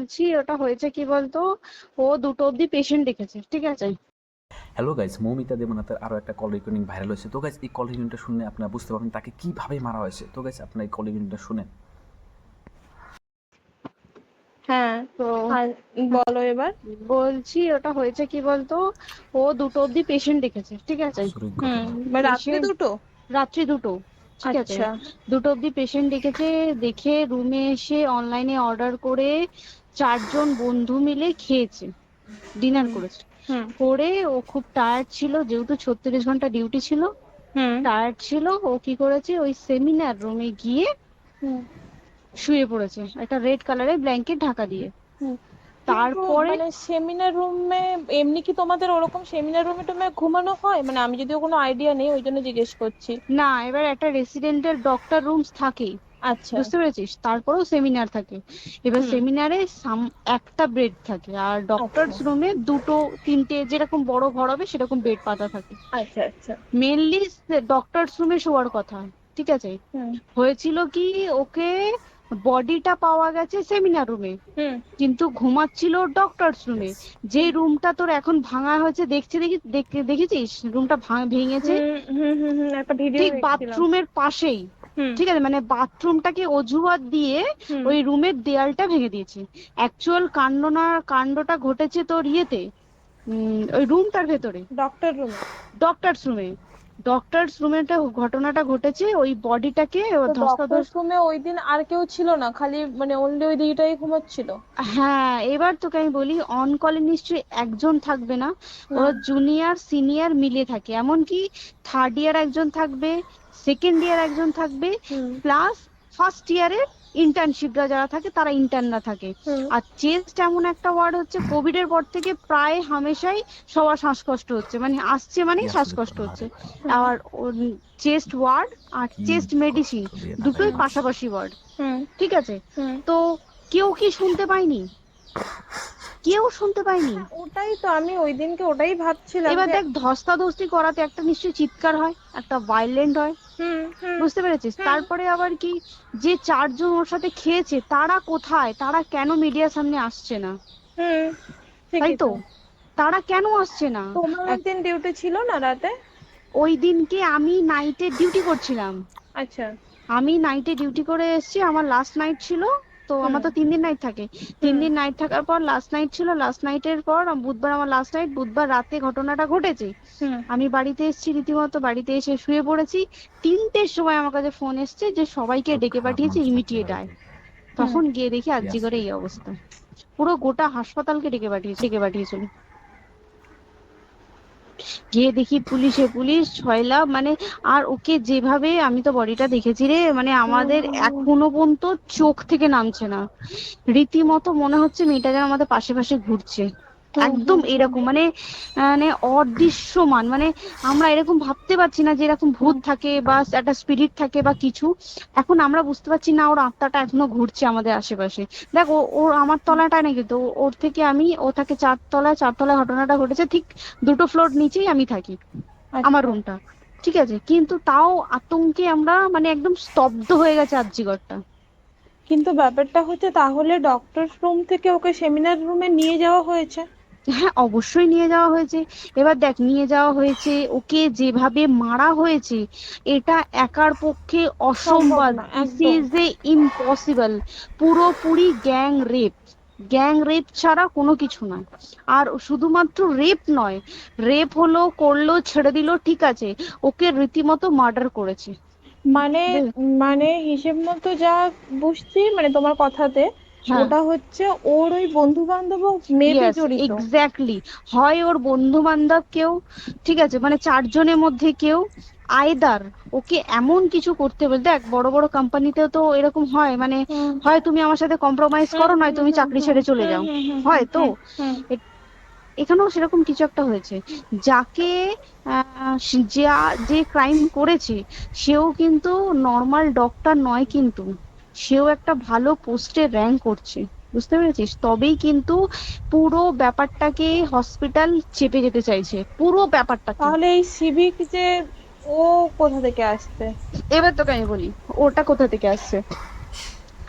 বলছি ওটা হয়েছে কি বলতো, ও দুটো অব্দি পেশেন্ট দেখেছে, ঠিক আছে। হ্যালো গাইস, মৌমিতা দেবনাথের আরও একটা কল রেকর্ডিং ভাইরাল হয়েছে। তো গাইস, এই কল রেকর্ডিংটা শুনে আপনারা বুঝতে পারবেন তাকে কীভাবে মারা হয়েছে। তো গাইস, আপনারা এই কল রেকর্ডিংটা শুনেন। হ্যাঁ, তো আর বলো এবার। বলছি ওটা হয়েছে কি বলতো, ও দুটো অব্দি পেশেন্ট দেখেছে, ঠিক আছে। আশ্চর্য ঘটনা। রাত্রি পেশেন্ট দুটো? রাত্রি দুটো, ঠিক আছে। আচ্ছা। দুটো অব্দি পেশেন্ট দেখেছে, দেখে রুমে এসে অনলাইনে অর্ডার করে 4জন বন্ধু মিলে খেয়েছে, ডিনার হুম করেছে। হুম করে ও খুব টায়ার্ড ছিল, যেহেতু 36 ঘন্টা ডিউটি ছিল, হুম টায়ার্ড ছিল। ও কি করেছে, ওই সেমিনার রুমে গিয়ে হুম শুয়ে পড়েছে একটা রেড কালারের ব্ল্যাঙ্কেট ঢাকা দিয়ে। হুম। কিন্তু তারপরে মানে সেমিনার রুমে এমনি কি তোমাদের ওরকম সেমিনার রুমে টুমে ঘুমানো হয়? মানে আমি যদিও কোনো আইডিয়া নেই, ওই জন্য জিজ্ঞেস করছি। না, এবার একটা রেসিডেন্টের ডক্টর রুমস থাকেই, আচ্ছা। বুঝতে পেরেছিস, তারপরেও সেমিনার থাকে। এবার হুম। সেমিনারে একটা বেড থাকে, আর আচ্ছা ডক্টরস রুমে দুটো তিনটে যেরকম বড় ঘর হবে সেরকম বেড পাতা থাকে। আচ্ছা আচ্ছা। মেনলি ডক্টরস রুমে শোয়ার কথা, ঠিক আছে। হুম হয়েছিল কি, ওকে বডিটা পাওয়া গেছে সেমিনার রুমে, হুম। কিন্তু ঘুমাচ্ছিল ডক্টরস রুমে। যে রুমটা তোর এখন ভাঙা হয়েছে, দেখেছিস রুমটা ভেঙেছে, হুম হুম হুম হুম, একটা ভিডিও ঠিক দেখছিলাম। বাথরুমের পাশেই, হুম ঠিক আছে। মানে বাথরুমটাকে অজুহাত দিয়ে হুম ওই রুমের দেয়ালটা ভেঙে দিয়েছে। অ্যাকচুয়াল কাণ্ডটা ঘটেছে তোর ইয়েতে, ওই রুমটার ভেতরে, ডক্টর রুমে? ডক্টরস রুমে। ডক্টরস রুমেটা ঘটনাটা ঘটেছে, ওই বডিটাকে তো ডক্টর ধস্তাধস্তি। রুমে ওই দিন আর কেউ ছিল না, খালি মানে অনলি ওই দিদিটাই ঘুমাচ্ছিল? হ্যাঁ, এবার তোকে আমি বলি, অন কলে নিশ্চয়ই একজন থাকবে না, হুম ওরা জুনিয়র সিনিয়র মিলিয়ে থাকে। এমনকি থার্ড ইয়ার একজন থাকবে, সেকেন্ড ইয়ার একজন থাকবে, হুম প্লাস ফার্স্ট ইয়ারের ইন্টার্নশিপরা যারা থাকে তারা ইন্টার্নরা থাকে। হুম। আর চেস্ট এমন একটা ওয়ার্ড হচ্ছে, কোভিড এর পর থেকে প্রায় হামেশাই সবার শ্বাসকষ্ট হচ্ছে, মানে আসছে কি মানেই আশ্চর্য শ্বাসকষ্ট ঘটনা হচ্ছে। রে! আর চেস্ট ওয়ার্ড আর কি চেস্ট মেডিসিন তথ্য দিয়ে দুটোই লাগাই দিচ্ছে। পাশাপাশি ওয়ার্ড, হুম ঠিক আছে। হুম। তো কেউ কি শুনতে পায়নি? কেউ শুনতে পায়নি। ওটাই তো আমি ওই দিনকে ওটাই ভাবছিলাম এবার যে। দেখ, ধস্তাধস্তি করাতে একটা নিশ্চয়ই চিৎকার হয়, একটা ভাইলেন্ট হয়, হুম হুম বুঝতে পেরেছিস। হুম তারপরে আবার কি, যে 4জন ওর সাথে খেয়েছে তারা কোথায়, তারা কেন মিডিয়ার সামনে আসছে না? হুম। তাই ঠিকই তো, তো। তারা কেন আসছে না? তোমার ওই দিন ডিউটি ছিল না রাতে? ওই দিনকে আমি নাইটে ডিউটি করছিলাম। আচ্ছা। আমি নাইটে ডিউটি করে এসেছি, আমার লাস্ট নাইট ছিল। তো হুম আমার তো 3 দিন নাইট থাকে, তিন হুম দিন নাইট থাকার পর লাস্ট নাইট ছিল। লাস্ট নাইটের পর বুধবার আমার লাস্ট নাইট, বুধবার রাতে ঘটনাটা ঘটেছে। হুম। আমি বাড়িতে এসেছি, রীতিমতো বাড়িতে এসে শুয়ে পড়েছি। 3টের সময় আমার কাছে ফোন এসছে যে সবাইকে খুব ডেকে খারাপ পাঠিয়েছে, মানুষ থাকতে ইমিডিয়েট বাড়িতে। আয়। হুম। তখন গিয়ে দেখি কি আরজি করে আশ্চর্য! এই অবস্থা, পুরো গোটা হাসপাতালকে ডেকে পাঠিয়েছিল। গিয়ে দেখি পুলিশ ছয়লাভ মানে। আর ওকে যেভাবে, আমি তো বডিটা দেখেছি রে, মানে হুম আমাদের হুম এখনো পর্যন্ত চোখ থেকে নামছে না। রীতিমতো মনে হচ্ছে মেয়েটা যেন আমাদের পাশে পাশে ঘুরছে, হুম একদম হুম হুম এরকম মানে, মানে অদৃশ্যমান মানে। আমরা এরকম ভাবতে পারছি না যে এরকম ভূত হুম। থাকে বা একটা স্পিরিট থাকে বা কিছু। এখন আমরা বুঝতে পারছি না, ওর আত্মাটা এখনো ঘুরছে আমাদের আশেপাশে। দেখ, ওর আমার তলাটায় নাকি, তো ওর থেকে ও থাকে 4 তলায়, 4 তলায় ঘটনাটা ঘটেছে, ঠিক 2টো ফ্লোর নিচেই আমি থাকি, আমার আচ্ছা। রুমটা, ঠিক আছে। কিন্তু তাও আতঙ্কে আমরা মানে একদম স্তব্ধ হয়ে গেছে আরজিগরটা। কিন্তু ব্যাপারটা হচ্ছে, তাহলে ডক্টর রুম থেকে ওকে সেমিনার রুমে নিয়ে যাওয়া হয়েছে? হ্যাঁ, অবশ্যই নিয়ে যাওয়া হয়েছে। এবার দেখ, নিয়ে যাওয়া হয়েছে, ওকে যেভাবে মারা হয়েছে, এটা একার পক্ষে সম্ভব অসম্ভব, না দিস একদম। Is a impossible. পুরোপুরি গ্যাং রেপ ছাড়া কোনো কিছু নয়। আর শুধুমাত্র রেপ নয়, রেপ হলো, করলো, ছেড়ে দিল, ঠিক আছে, ওকে রীতিমতো মার্ডার করেছে। মানে মানে হিসেব মতো যা বুঝছি মানে তোমার কথাতে, হ্যাঁ, ওটা হচ্ছে ওর ওই বন্ধু বান্ধব মেবি ইয়েস, জড়িত। এক্স্যাক্টলি। হয় ওর বন্ধু বান্ধব কেউ, ঠিক আছে, মানে 4জনের মধ্যে কেউ, আইদার ওকে এমন কিছু করতে বলতে। দেখ, বড় বড় কোম্পানিতেও তো এরকম হয়, মানে হুম হয় তুমি আমার সাথে কম্প্রোমাইজ হুম করো, নয় হুম তুমি হুম চাকরি হুম ছেড়ে চলে হুম যাও, হুম হুম হুম হয় তো। হুম হুম। এ- এখানেও সেরকম কিছু একটা হয়েছে। যাকে যে ক্রাইম করেছে, সেও কিন্তু নর্মাল ডক্টর নয়, কিন্তু সেও একটা ভালো পোস্টে র্যাঙ্ক করছে, বুঝতে পেরেছিস। তবেই কিন্তু পুরো ব্যাপারটাকে হসপিটাল চেপে যেতে চাইছে, পুরো ব্যাপারটাকে। তাহলে এই সিভিক যে, ও কোথা থেকে আসছে? এবার তোকে আমি বলি ওটা কোথা থেকে আসছে।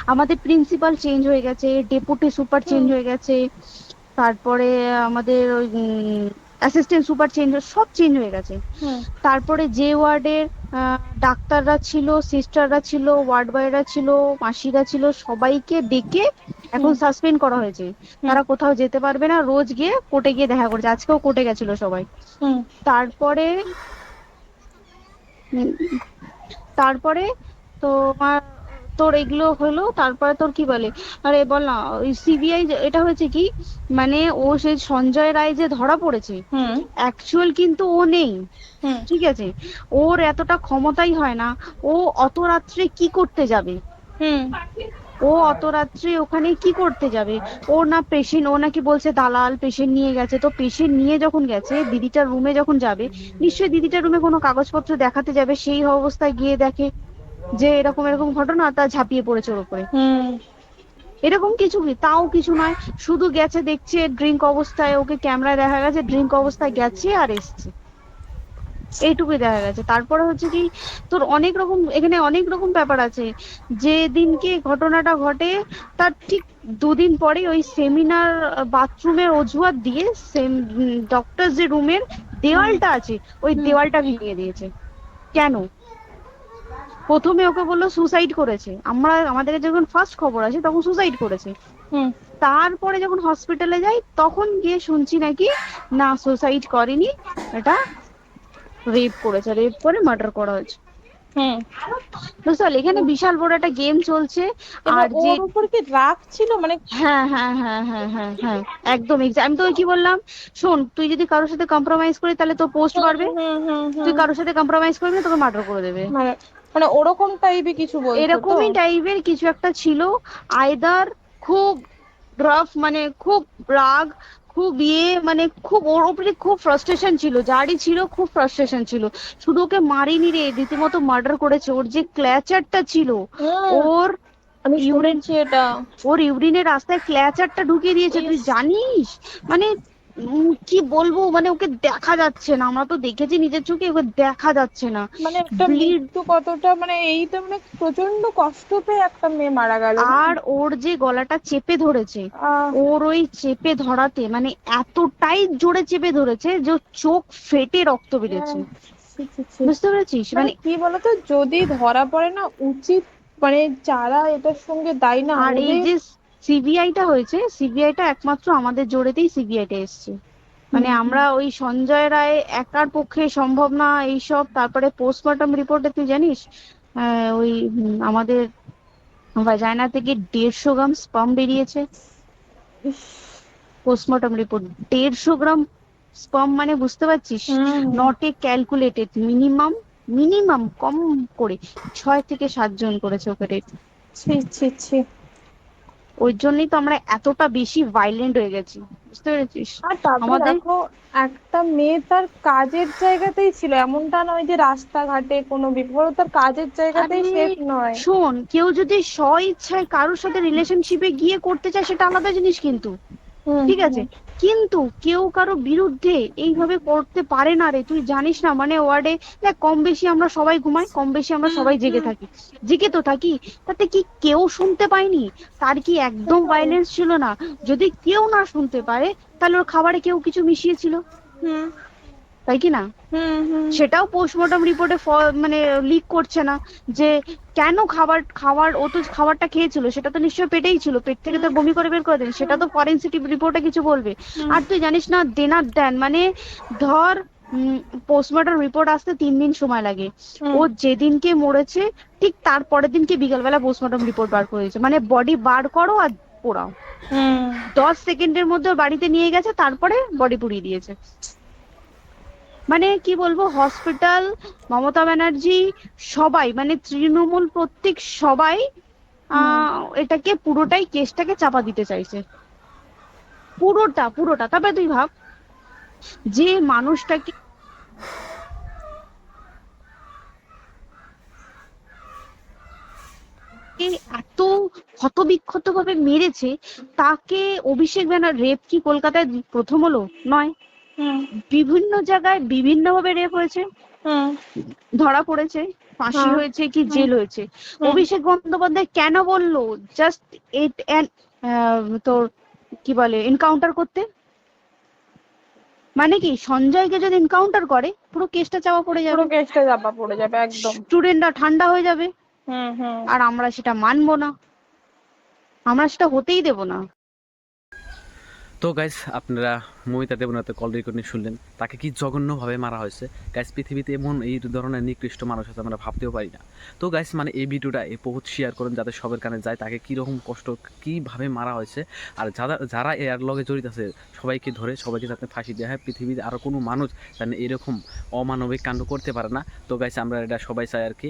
আমাদের প্রিন্সিপাল চেঞ্জ হয়ে গেছে, ডেপুটি সুপার চেঞ্জ হুম হয়ে গেছে, তারপরে আমাদের ওই অ্যাসিস্ট্যান্ট সুপার চেঞ্জ, সব চেঞ্জ হয়ে গেছে। হুম তারপরে যে ওয়ার্ডের ডাক্তাররা ছিল, সিস্টাররা ছিল, ওয়ার্ড বয়রা ছিল, মাসিরা ছিল, সবাইকে ডেকে এখন হুম সাসপেন্ড করা হয়েছে। হুম তারা কোথাও যেতে পারবে না, রোজ গিয়ে কোর্টে গিয়ে দেখা করছে, আজকেও কোর্টে গেছিল সবাই। হুম তারপরে উম, তারপরে তোমার তোর এগুলো হলো, তারপরে তোর কি বলে, আরে বল না, ওই সিবিআই এটা হয়েছে কি, মানে ও সেই সঞ্জয় রায় যে ধরা পড়েছে, হুম অ্যাকচুয়াল কিন্তু ও নেই, হুম ঠিক আছে? ওর এতটা ক্ষমতাই হয় না। ও অত রাত্রে কি করতে যাবে? হুম ও অত রাত্রে ওখানে কি করতে যাবে? ও না পেশেন্ট, ও নাকি বলছে দালাল পেশেন্ট নিয়ে গেছে, তো পেশেন্ট নিয়ে যখন গেছে দিদিটার রুমে যখন যাবে, নিশ্চয়ই দিদিটার রুমে কোনো কাগজপত্র দেখাতে যাবে, সেই অবস্থায় গিয়ে দেখে যে এরকম এরকম ঘটনা, তা ঝাঁপিয়ে পড়েছে ওর উপরে। হুম এরকম কিছু কি, তাও কিছু নয়, শুধু গেছে দেখছে ড্রিঙ্ক অবস্থায়, ওকে ক্যামেরায় দেখা গেছে ড্রিঙ্ক অবস্থায় গেছে আর এসছে, এইটুকুই দেখা গেছে। তারপরে হচ্ছে কি, তোর অনেক রকম এখানে অনেক রকম ব্যাপার আছে। যে দিনকে ঘটনাটা ঘটে তার ঠিক দুদিন পরে ওই সেমিনার বাথরুমের অজুহাত দিয়ে ডক্টর যে রুমের হুম দেওয়ালটা আছে, ওই হুম দেওয়ালটা ভেঙে দিয়েছে। কেন? প্রথমে ওকে বললো সুসাইড করেছে, আমাদের যখন ফার্স্ট খবর আসে তখন সুসাইড করেছে। হুম তারপরে যখন হসপিটালে যাই তখন গিয়ে শুনছি নাকি না, সুসাইড করেনি, এটা রেপ করেছে, রেপ করে মার্ডার করা হয়েছে। হুম বুঝতে পারলি, এখানে বিশাল বড় একটা গেম চলছে। এবার আর যে ওর উপর কি রাগ ছিল মানে? হ্যাঁ হ্যাঁ হ্যাঁ হ্যাঁ হ্যাঁ হ্যাঁ, একদম আমি তোকে কি বললাম, শোন, তুই যদি কারোর সাথে কম্প্রোমাইজ করিস তাহলে তোর পোস্ট হুম বাড়বে, হুম হুম তুই হুম কারোর সাথে কম্প্রোমাইজ করবি না তোকে মার্ডার করে দেবে। মানে মানে ওরকম টাইপই কিছু বলছো তো? এরকমই টাইপের কিছু একটা ছিল। আইদার খুব রাফ, মানে খুব রাগ, খুব মানে খুব ওর উপরে খুব ফ্রাস্ট্রেশন ছিল, যারই ছিল খুব ফ্রাস্ট্রেশন ছিল। শুধু ওকে মারিনি রে, রীতিমতো মার্ডার করেছে। ওর যে ক্ল্যাচারটা ছিল, হুম ওর আমি ইউরিন, শুনেছি এটা। ওর ইউরিনের রাস্তায় ক্ল্যাচারটা ঢুকিয়ে দিয়েছে, তুই ইস। জানিস? মানে কি বলবো, মানে ওকে দেখা যাচ্ছে না, আমরা তো দেখেছি নিজের চোখে, ওকে দেখা যাচ্ছে না, মানে একটা ব্লিড। মৃত্যু কতটা, মানে এই তো মানে প্রচন্ড কষ্ট পেয়ে একটা মেয়ে মারা গেল না? আর ওর যে গলাটা চেপে ধরেছে, আহ ওর ওই চেপে ধরাতে মানে এতটাই জোরে চেপে ধরেছে যে ওর চোখ ফেটে রক্ত বেরিয়েছে। আহ, ছি, ছি, ছি। বুঝতে পেরেছিস মানে মানে? কি বলতো, যদি ধরা পড়ে না উচিত, মানে যারা এটার সঙ্গে দায়ী না আর এই ওদের। যে সিবিআইটা হয়েছে, সিবিআইটা একমাত্র আমাদের জোরেতেই সিবিআইটা এসছে। মানে হুম আমরা ওই সঞ্জয় রায় একার পক্ষে সম্ভব না এইসব। তারপরে পোস্টমর্টম রিপোর্টে তুই জানিস, ওই আমাদের ভাজাইনা থেকে 150 গ্রাম স্পাম বেরিয়েছে। ইস। পোস্টমর্টম রিপোর্ট, 150 গ্রাম স্পাম, মানে বুঝতে পারছিস? Hmm not a calculated, minimum, minimum কম করে 6 থেকে 7 জন করেছে ওকে rape। ছি ছি ছি। ওই জন্যই তো আমরা এতটা বেশি ভাইলেন্ট হয়ে গেছি, বুঝতে পেরেছিস? আর তারপরে আমাদের, দেখো, একটা মেয়ে তার কাজের জায়গাতেই ছিল, এমনটা নয় যে রাস্তাঘাটে কোনো বিপদ, ও তার কাজের আরে জায়গাতেই সেফ নয়। শোন, কেউ যদি স্ব ইচ্ছায় কারোর সাথে রিলেশনশিপে গিয়ে করতে চায় সেটা আলাদা জিনিস, কিন্তু হুম ঠিক আছে, হুম কিন্তু কেউ কারো বিরুদ্ধে এইভাবে করতে পারে না রে, তুই জানিস না? মানে ওয়ার্ডে দেখ, কম বেশি আমরা সবাই ঘুমাই, কম বেশি আমরা হুম সবাই জেগে হুম থাকি, জেগে তো থাকি, তাতে কি কেউ শুনতে পায়নি? তার কি একদম সেটাই। ভাইলেন্স ছিল না? যদি কেউ না শুনতে পারে, তাহলে ওর খাবারে কেউ কিছু মিশিয়েছিল, হুম তাই কি না? হুম হুম সেটাও পোস্টমর্টম রিপোর্টে মানে লিক করছে না, যে কেন খাবার খাবার ও তো খাবারটা খেয়েছিল, সেটা তো নিশ্চয়ই পেটেই ছিল, পেট থেকে তো হুম বমি করে বের করে দেন, সেটা তো ফরেনসিক রিপোর্টে কিছু বলবে। হুম আর তুই জানিস না, দেনার দেন মানে, ধর পোস্টমর্টম রিপোর্ট আসতে 3 দিন সময় লাগে, হুম ও যেদিনকে মরেছে ঠিক তার পরের দিনকে বিকালবেলা পোস্টমর্টম রিপোর্ট বার করে দিয়েছে, মানে বডি বার করো আর পোড়াও, হুম 10 সেকেন্ডের মধ্যে ওর বাড়িতে নিয়ে গেছে, তারপরে বডি পুড়িয়ে দিয়েছে। মানে কি বলবো, হসপিটাল, মমতা ব্যানার্জি, সবাই মানে তৃণমূল প্রত্যেক সবাই হুম এটাকে পুরোটাই কেসটাকে চাপা দিতে চাইছে, পুরোটা পুরোটা। তবে তুই ভাব, যে মানুষটাকে এত ক্ষতবিক্ষত ভাবে মেরেছে, তাকে অভিষেক ব্যানার রেপ কি কলকাতায় প্রথম হলো? নয়, হুম বিভিন্ন জায়গায় বিভিন্ন ভাবে রেপ হয়েছে, হুম ধরা পড়েছে, ফাঁসি হুম হয়েছে কি হুম জেল হয়েছে। হুম অভিষেক বন্দ্যোপাধ্যায় কেন বললো জাস্ট ইট তোর কি বলে এনকাউন্টার করতে? মানে কি সঞ্জয়কে যদি এনকাউন্টার করে পুরো কেসটা চাপা পড়ে পুরো যাবে, কেসটা চাপা পড়ে যাবে একদম। স্টুডেন্টরা ঠান্ডা হয়ে যাবে, হুম হুম। আর আমরা সেটা মানবো না, আমরা সেটা হতেই দেবো না। তো গাইস আপনারা মমিতা দেবনাথের কল রেকর্ডিং শুনলেন, তাকে কি জঘন্যভাবে মারা হয়েছে। গাইস পৃথিবীতে এমন এই ধরনের নিকৃষ্ট মানুষ আছে আমরা ভাবতেও পারি না। তো গাইস মানে এই ভিডিওটা বহুত শেয়ার করেন যাতে সবার কানে যায় তাকে কীরকম কষ্ট কীভাবে মারা হয়েছে, আর যারা যারা এর লগে জড়িত আছে সবাইকে ধরে সবাইকে যাতে ফাঁসি দেওয়া হয়। পৃথিবীতে আরও কোনো মানুষ যেন এরকম অমানবিক কাণ্ড করতে পারে না। তো গাইস আমরা এটা সবাই চাই আর কি।